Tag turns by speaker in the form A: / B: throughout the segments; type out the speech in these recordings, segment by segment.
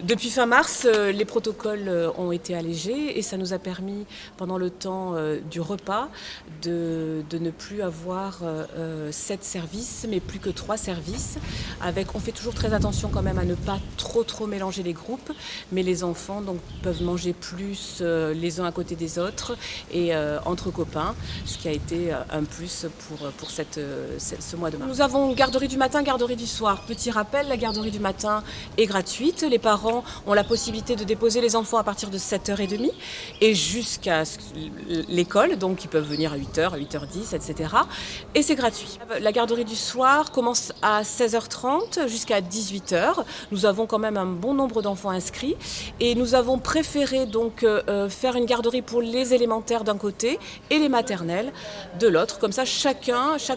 A: Depuis fin mars, les protocoles ont été allégés et ça nous a permis, pendant le temps du repas, de ne plus avoir 7 services, mais plus que 3 services. On fait toujours très attention quand même à ne pas trop mélanger les groupes, mais les enfants donc, peuvent manger plus les uns à côté des autres et entre copains, ce qui a été un plus pour ce mois de mars. Nous avons garderie du matin, garderie du soir. Petit rappel, la garderie du matin est gratuite. Les parents ont la possibilité de déposer les enfants à partir de 7h30 et jusqu'à l'école, donc ils peuvent venir à 8h, à 8h10, etc. Et c'est gratuit. La garderie du soir commence à 16h30 jusqu'à 18h. Nous avons quand même un bon nombre d'enfants inscrits et nous avons préféré donc faire une garderie pour les élémentaires d'un côté et les maternelles de l'autre. Comme ça, chaque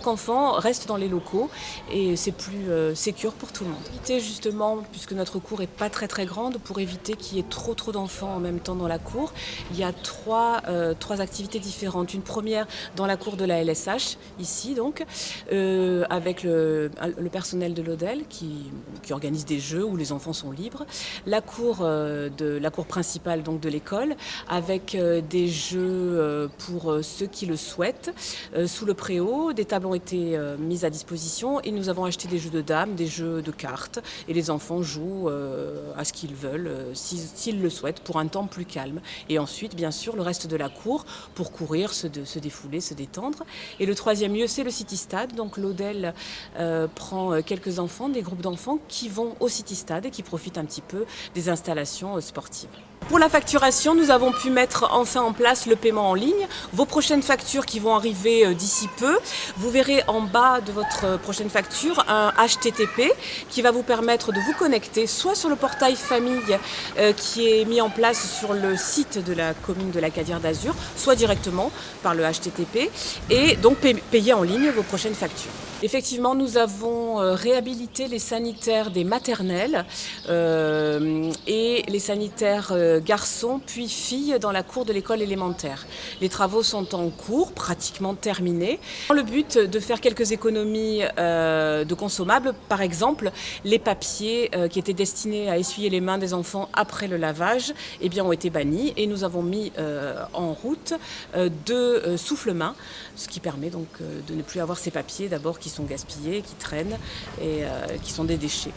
A: enfant reste dans les locaux et c'est plus sécure pour tout le monde. Justement, puisque notre cour est pas très grande, pour éviter qu'il y ait trop d'enfants en même temps dans la cour, il y a trois activités différentes. Une première dans la cour de la LSH, ici donc, avec le personnel de l'Odel qui organise des jeux où les enfants sont libres. La cour principale donc de l'école, avec des jeux pour ceux qui le souhaitent. Sous le préau, des tables ont été mises à disposition et nous avons acheté des jeux de dames, des jeux de cartes et les enfants jouent à ce qu'ils veulent, s'ils le souhaitent, pour un temps plus calme. Et ensuite, bien sûr, le reste de la cour pour courir, se défouler, se détendre. Et le troisième lieu, c'est le City Stade. Donc l'Odel prend quelques enfants, des groupes d'enfants qui vont au City Stade et qui profitent un petit peu des installations sportives. Pour la facturation, nous avons pu mettre enfin en place le paiement en ligne. Vos prochaines factures qui vont arriver d'ici peu, vous verrez en bas de votre prochaine facture un HTTP qui va vous permettre de vous connecter soit sur le portail famille qui est mis en place sur le site de la commune de l'Acadière d'Azur, soit directement par le HTTP et donc payer en ligne vos prochaines factures. Effectivement, nous avons réhabilité les sanitaires des maternelles et les sanitaires garçons puis filles dans la cour de l'école élémentaire. Les travaux sont en cours, pratiquement terminés, dans le but de faire quelques économies de consommables. Par exemple, les papiers qui étaient destinés à essuyer les mains des enfants après le lavage ont été bannis et nous avons mis en route 2 souffle-mains, ce qui permet donc de ne plus avoir ces papiers d'abord qui sont gaspillés, qui traînent et qui sont des déchets.